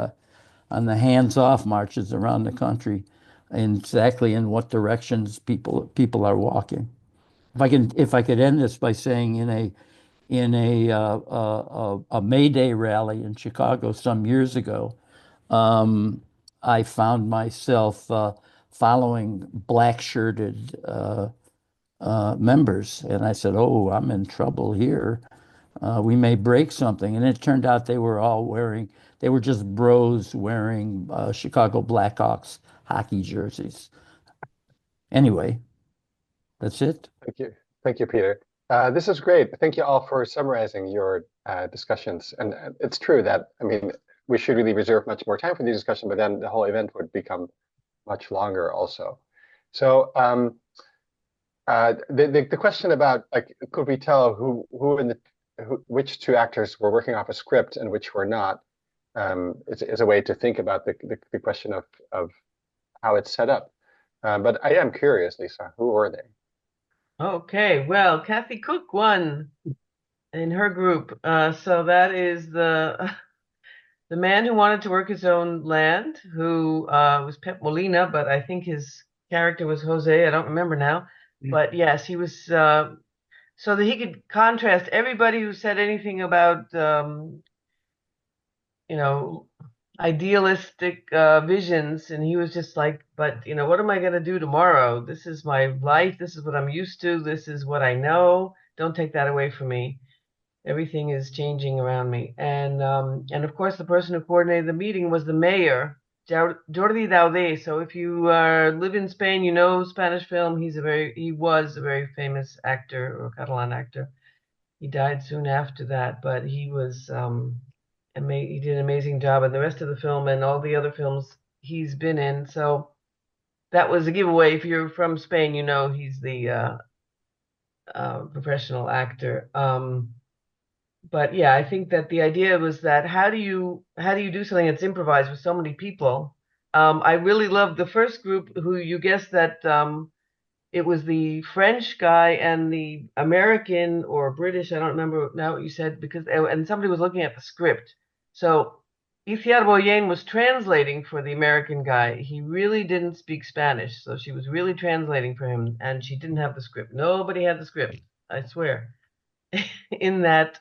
the hands-off marches around the country exactly in what directions people are walking. If I could end this by saying in a May Day rally in Chicago some years ago, I found myself following black-shirted members, and I said, "Oh, I'm in trouble here. We may break something." And it turned out they were just bros wearing Chicago Blackhawks hockey jerseys. Anyway, that's it. Thank you, Peter. This is great. Thank you all for summarizing your discussions. And it's true that, I mean, we should really reserve much more time for these discussions, but then the whole event would become much longer also. So the question about, like, could we tell which two actors were working off a script and which were not, is a way to think about the question of how it's set up. But I am curious, Lisa, who were they? Okay, well, Kathy Cook won in her group. So that is the the man who wanted to work his own land, who was Pep Molina, but I think his character was Jose. I don't remember now. But yes, he was so that he could contrast everybody who said anything about you know, idealistic visions, and he was just like, but what am I going to do tomorrow? This is my life. This is what I'm used to. This is what I know. Don't take that away from me. Everything is changing around me. And of course, the person who coordinated the meeting was the mayor, Jordi Daudet. So if you live in Spain, you know Spanish film. He was a very famous actor, or Catalan actor. He died soon after that, but he was he did an amazing job in the rest of the film and all the other films he's been in. So that was a giveaway. If you're from Spain, you know he's the professional actor. But yeah, I think that the idea was that how do you do something that's improvised with so many people? I really loved the first group, who you guessed that it was the French guy and the American or British, I don't remember now what you said, because and somebody was looking at the script. So Iciar Boyen was translating for the American guy. He really didn't speak Spanish, so she was really translating for him, and she didn't have the script. Nobody had the script, I swear, in that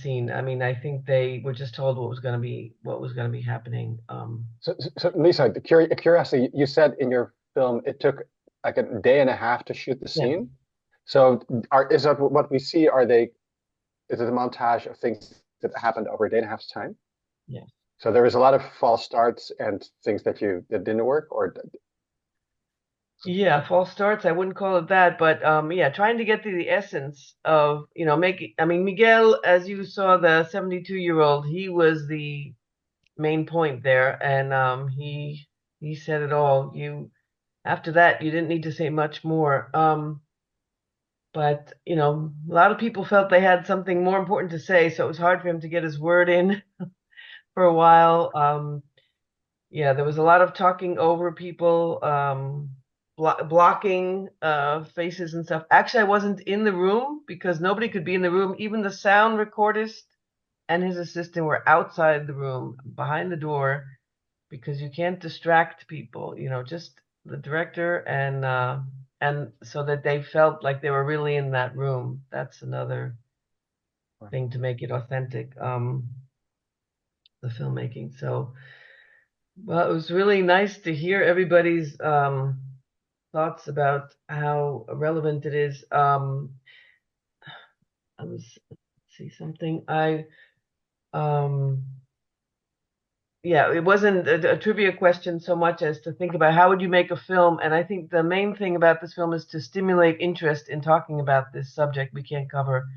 scene. I mean, I think they were just told what was going to be happening. So Lisa, the curiosity, you said in your film it took like a day and a half to shoot the Yeah. scene. So is that what we see? Is it a montage of things that happened over a day and a half's time? Yeah. So there was a lot of false starts and things that didn't work, or Yeah, false starts. I wouldn't call it that, but yeah, trying to get to the essence of, I mean, Miguel, as you saw, the 72-year-old, he was the main point there, and he said it all. After that, you didn't need to say much more. But a lot of people felt they had something more important to say, so it was hard for him to get his word in for a while. Yeah, there was a lot of talking over people, blocking faces and stuff. Actually, I wasn't in the room because nobody could be in the room. Even the sound recordist and his assistant were outside the room, behind the door, because you can't distract people. Just the director and so that they felt like they were really in that room. That's another thing to make it authentic. The filmmaking. So. Well, it was really nice to hear everybody's thoughts about how relevant it is. Let's see something. Yeah, it wasn't a trivia question so much as to think about how would you make a film. And I think the main thing about this film is to stimulate interest in talking about this subject. We can't cover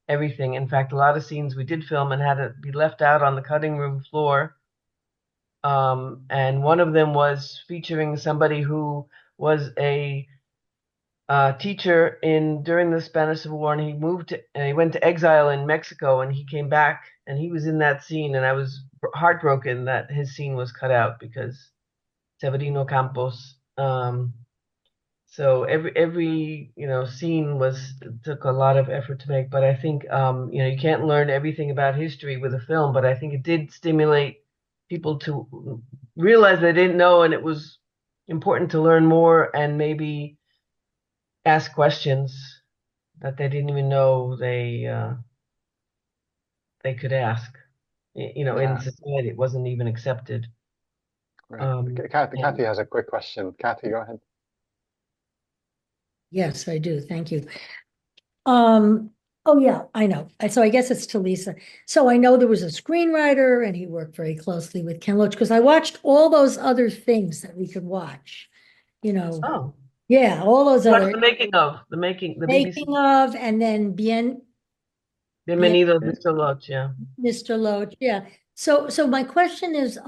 everything. In fact, a lot of scenes we did film and had to be left out on the cutting room floor. And one of them was featuring somebody who was a teacher during the Spanish Civil War, and he went to exile in Mexico, and he came back, and he was in that scene, and I was heartbroken that his scene was cut out because Severino Campos. So every scene took a lot of effort to make, but I think you can't learn everything about history with a film, but I think it did stimulate people to realize they didn't know, and it was important to learn more and maybe ask questions that they didn't even know they could ask. In society, it wasn't even accepted. Right. Kathy has a quick question. Kathy, go ahead. Yes, I do. Thank you. Oh yeah, I know. So I guess it's to Lisa. So I know there was a screenwriter and he worked very closely with Ken Loach because I watched all those other things that we could watch. Oh. Yeah, all those What's other the making of the BBC making of, and then Bienvenido, Mr. Loach, yeah. Mr. Loach, yeah. So my question is,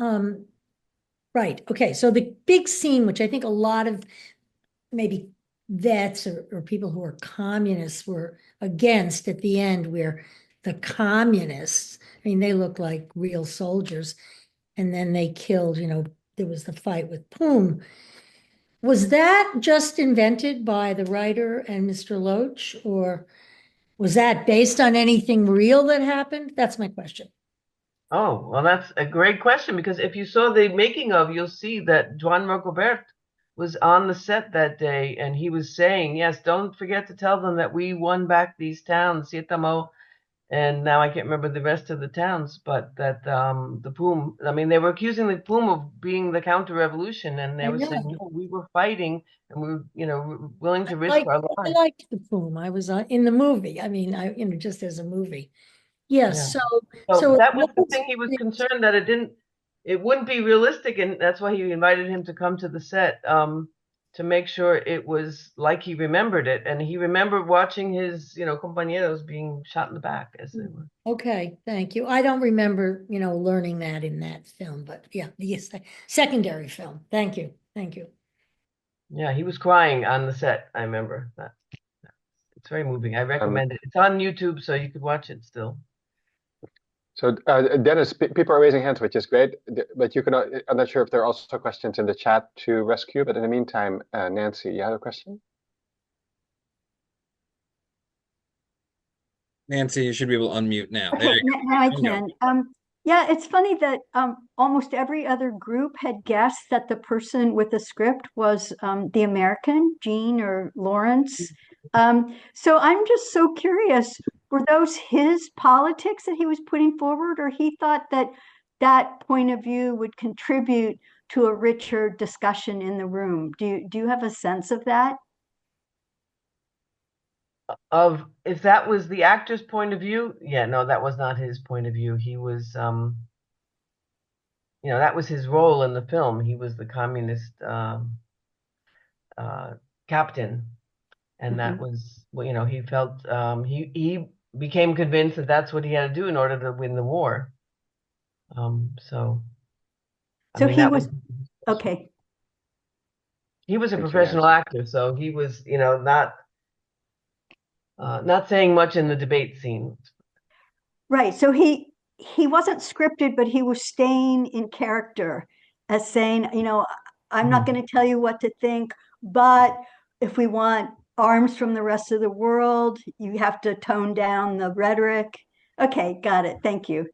right, okay, so the big scene, which I think a lot of maybe vets or people who are communists were against at the end, where the communists, I mean, they look like real soldiers, and then they killed, there was the fight with Poom. Was that just invented by the writer and Mr. Loach, or was that based on anything real that happened? That's my question. Oh, well, that's a great question because if you saw the making of, you'll see that Juan Rocobert was on the set that day and he was saying, yes, don't forget to tell them that we won back these towns, Sietamo, and now I can't remember the rest of the towns, but that the POUM, I mean, they were accusing the POUM of being the counter-revolution, and they I were saying, know. no, we were fighting and we were, willing to risk Like, our I lives. liked the Poom. I was in the movie. I mean, just as a movie. Yes. Yeah. So, So so it that was the was, thing. He was concerned that it wouldn't be realistic, and that's why he invited him to come to the set, to make sure it was like he remembered it. And he remembered watching his, compañeros being shot in the back as they were. okay. Thank you. I don't remember, learning that in that film, but yeah, the secondary film. Thank you. Thank you. Yeah, he was crying on the set. I remember that. It's very moving. I recommend it. It's on YouTube, so you could watch it still. So Dennis, people are raising hands, which is great. But you can. I'm not sure if there are also questions in the chat to rescue. But in the meantime, Nancy, you have a question? Nancy, you should be able to unmute now. There Okay, you go. now I There you go. can. Yeah, it's funny that almost every other group had guessed that the person with the script was the American, Gene or Lawrence. So I'm just so curious, were those his politics that he was putting forward, or he thought that that point of view would contribute to a richer discussion in the room? Do you have a sense of that? Of if that was the actor's point of view, yeah, no, that was not his point of view. He was, that was his role in the film. He was the communist captain, and that was, he felt he became convinced that that's what he had to do in order to win the war. So I So mean, he that was was okay. he was a Thank you, professional Nancy. actor, so he was, not saying much in the debate scene. Right. So he wasn't scripted, but he was staying in character as saying, I'm not going to tell you what to think, but if we want arms from the rest of the world, you have to tone down the rhetoric. Okay, got it. Thank you.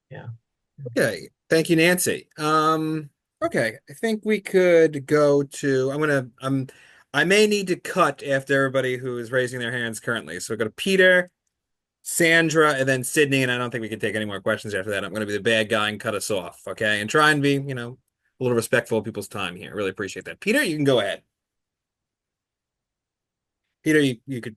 Yeah. Okay. Thank you, Nancy. Okay. I think we could go to I may need to cut after everybody who is raising their hands currently. So we go to Peter, Sandra, and then Sydney, and I don't think we can take any more questions after that. I'm going to be the bad guy and cut us off, okay? And try and be, a little respectful of people's time here. Really appreciate that. Peter, you can go ahead. Peter, there you go.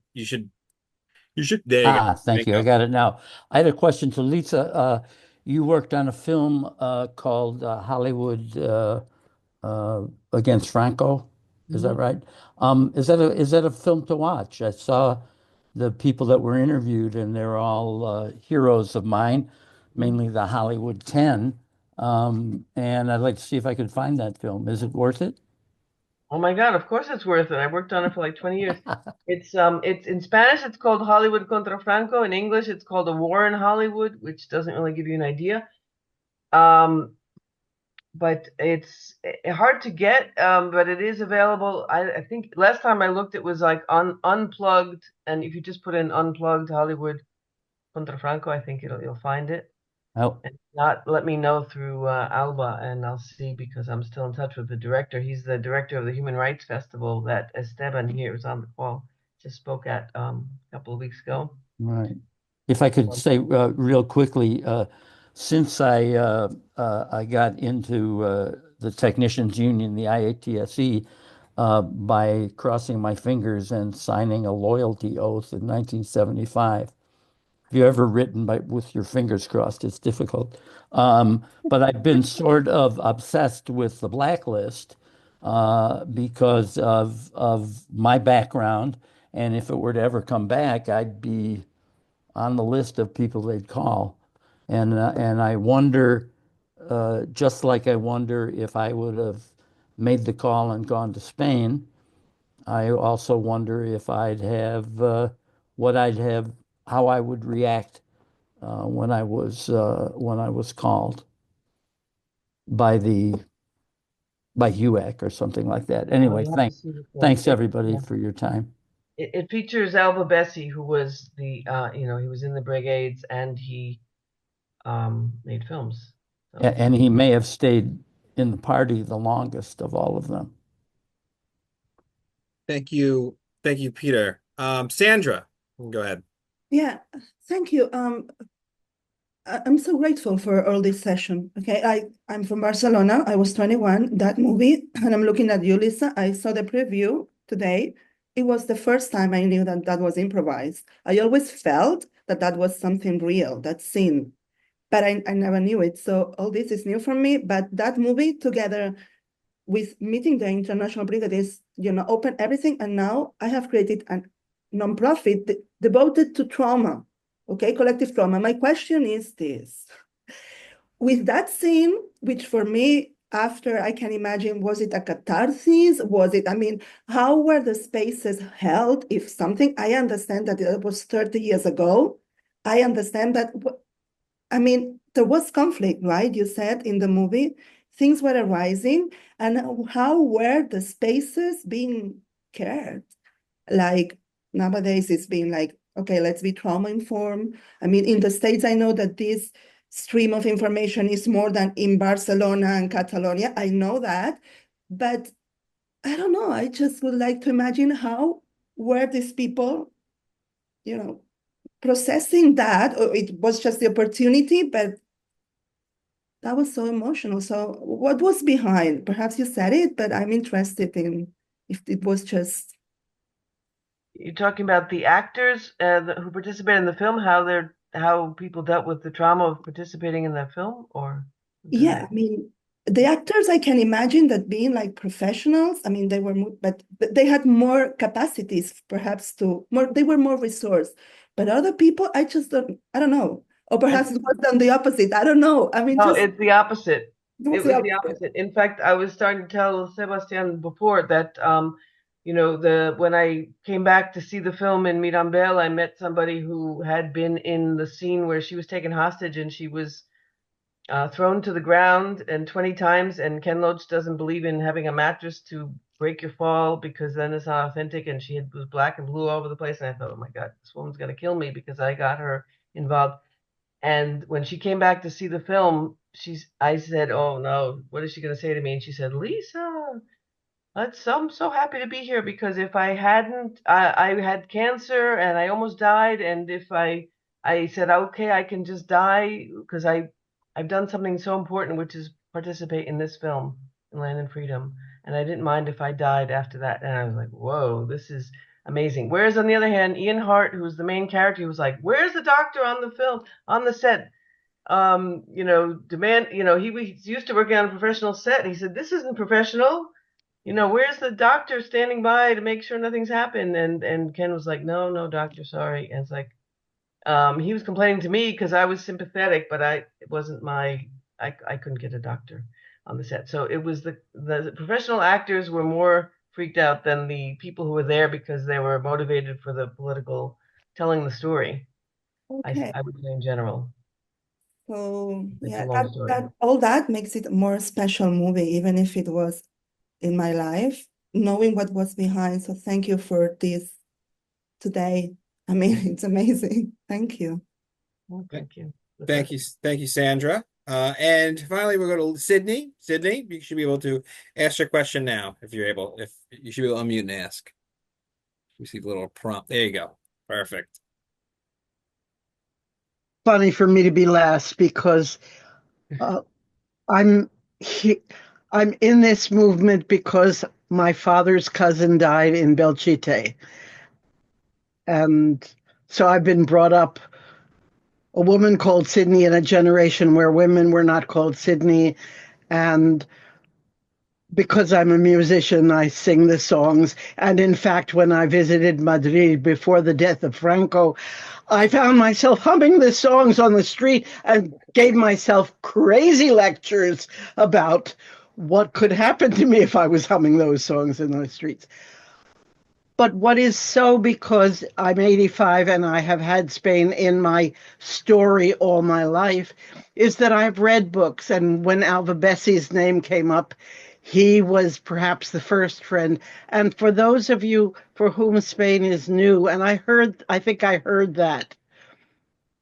Thank you. I got it now. I had a question to Lisa. You worked on a film called Hollywood Against Franco. Is that right? Is that a film to watch? I saw the people that were interviewed, and they're all heroes of mine, mainly the Hollywood 10. And I'd like to see if I could find that film. Is it worth it? Oh my God, of course it's worth it. I worked on it for like 20 years. It's in Spanish, it's called Hollywood contra Franco. In English, it's called A War in Hollywood, which doesn't really give you an idea. But it's hard to get, but it is available. I think last time I looked, it was like unplugged, and if you just put in unplugged Hollywood contra Franco, I think you'll find it. Oh, And not let me know through ALBA, and I'll see because I'm still in touch with the director. He's the director of the Human Rights Festival that Esteban here was on the call, just spoke at a couple of weeks ago. right. If I could say real quickly, since I got into the Technicians Union, the IATSE, by crossing my fingers and signing a loyalty oath in 1975. Have you ever written with your fingers crossed? It's difficult. But I've been sort of obsessed with the blacklist because of my background. And if it were to ever come back, I'd be on the list of people they'd call. And I wonder, just like I wonder if I would have made the call and gone to Spain, I also wonder if I'd have what I'd have, how I would react when I was called by HUAC or something like that. Anyway, You'll have to see the film. thanks everybody for your time. It features Alba Bessie, who was the he was in the brigades, and he made films. So. And he may have stayed in the party the longest of all of them. Thank you, Peter. Sandra, go ahead. Yeah, thank you. I'm so grateful for all this session. Okay, I'm from Barcelona. I was 21, that movie, and I'm looking at you, Lisa. I saw the preview today. It was the first time I knew that that was improvised. I always felt that that was something real, that scene, but I never knew it. So all this is new for me, but that movie together with meeting the international brigadiers, opened everything. And now I have created a nonprofit devoted to trauma, okay, collective trauma. My question is this. With that scene, which for me, after I can imagine, was it a catharsis? How were the spaces held? If something, I understand that it was 30 years ago. I understand that, there was conflict, right? You said in the movie, things were arising, and how were the spaces being cared? Like nowadays, it's been like, okay, let's be trauma informed. In the States, I know that this stream of information is more than in Barcelona and Catalonia. I know that, but I don't know. I just would like to imagine how were these people, processing that, or it was just the opportunity, but that was so emotional. So what was behind? Perhaps you said it, but I'm interested in if it was just. You're talking about the actors who participated in the film, how people dealt with the trauma of participating in that film, or? Yeah, the actors, I can imagine that being like professionals. They were, but they had more capacities, perhaps they were more resourced. But other people, I don't know. Or perhaps it was done the opposite. I don't know. No, it's the opposite. It was the opposite. In fact, I was starting to tell Sebastian before that, when I came back to see the film in Mirambel, I met somebody who had been in the scene where she was taken hostage and she was thrown to the ground and 20 times. And Ken Loach doesn't believe in having a mattress to break your fall because then it's not authentic. And she was black and blue all over the place. And I thought, oh my God, this woman's going to kill me because I got her involved. And when she came back to see the film, I said, oh no, what is she going to say to me? And she said, Lisa, I'm so happy to be here because if I hadn't, I had cancer and I almost died. And if I said, okay, I can just die because I've done something so important, which is participate in this film, in Land and Freedom. And I didn't mind if I died after that. And I was like, whoa, this is amazing. Whereas on the other hand, Ian Hart, who's the main character, he was like, where's the doctor on the film, on the set? He was used to working on a professional set. And he said, this isn't professional. Where's the doctor standing by to make sure nothing's happened? And Ken was like, no, doctor, sorry. And it's like, he was complaining to me because I was sympathetic, but I couldn't get a doctor on the set. So it was the professional actors were more freaked out than the people who were there because they were motivated for the political telling the story. Okay. I would say in general. So It's yeah, a long story. all that makes it a more special movie, even if it was in my life, knowing what was behind. So thank you for this today. It's amazing. Thank you. Well, thank you. Thank you, Sandra. And finally, we'll go to Sydney. Sydney, you should be able to ask your question now if you're able. If you should be able to unmute and ask. We see the little prompt. There you go. Perfect. Funny for me to be last because I'm in this movement because my father's cousin died in Belchite. And so I've been brought up a woman called Sydney in a generation where women were not called Sydney. And because I'm a musician, I sing the songs. And in fact, when I visited Madrid before the death of Franco, I found myself humming the songs on the street and gave myself crazy lectures about what could happen to me if I was humming those songs in the streets. But what is so, because I'm 85 and I have had Spain in my story all my life, is that I've read books. And when Alba Bessi's name came up, he was perhaps the first friend. And for those of you for whom Spain is new, and I think I heard that,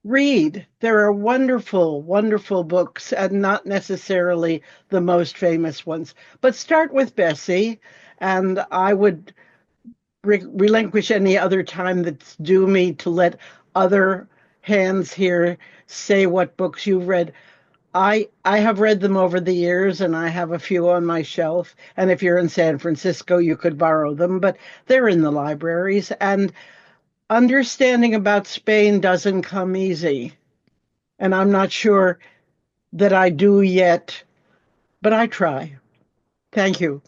read. There are wonderful, wonderful books, and not necessarily the most famous ones. But start with Bessie, and I would relinquish any other time that's due me to let other hands here say what books you've read. I have read them over the years, and I have a few on my shelf. And if you're in San Francisco, you could borrow them, but they're in the libraries. And understanding about Spain doesn't come easy. And I'm not sure that I do yet, but I try. Thank you.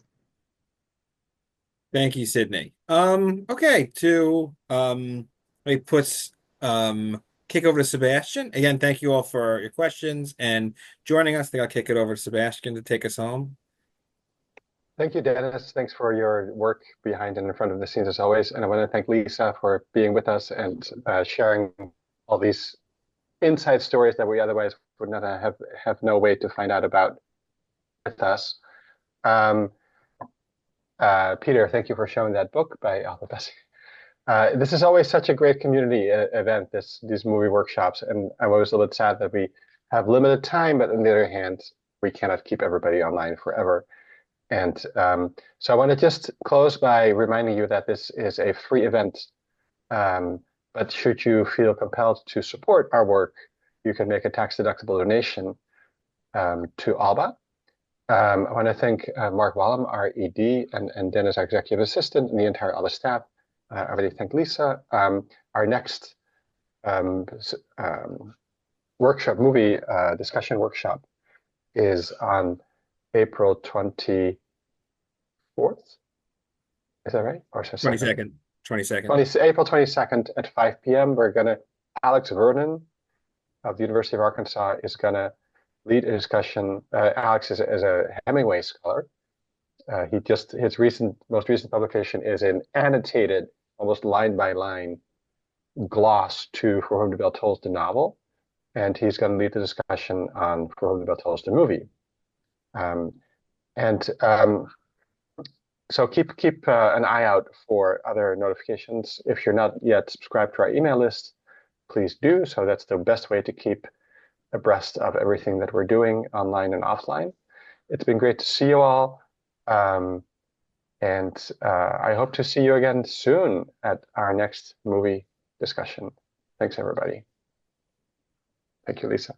Thank you, Sydney. Okay, let me put kick over to Sebastian. Again, thank you all for your questions and joining us. I think I'll kick it over to Sebastian to take us home. Thank you, Dennis. Thanks for your work behind and in front of the scenes as always. And I want to thank Lisa for being with us and sharing all these inside stories that we otherwise would not have no way to find out about with us. Peter, thank you for showing that book by ALBA. This is always such a great community event, these movie workshops, and I'm always a little bit sad that we have limited time, but on the other hand, we cannot keep everybody online forever. And so I want to just close by reminding you that this is a free event, but should you feel compelled to support our work, you can make a tax-deductible donation to ALBA. I want to thank Mark Wallum, our ED, and Dennis, our executive assistant, and the entire ALBA staff. I already thank Lisa. Our next workshop, movie discussion workshop, is on April 24th. Is that right? Or 22nd. 22nd. April 22nd at 5 p.m. Alex Vernon of the University of Arkansas is gonna lead a discussion. Alex is a Hemingway scholar. His most recent publication is an annotated, almost line by line gloss to For Whom the Bell Tolls, the novel, and he's going to lead the discussion on For Whom the Bell Tolls, the movie. So keep an eye out for other notifications. If you're not yet subscribed to our email list, please do. So that's the best way to keep abreast of everything that we're doing online and offline. It's been great to see you all. And I hope to see you again soon at our next movie discussion. Thanks, everybody. Thank you, Lisa.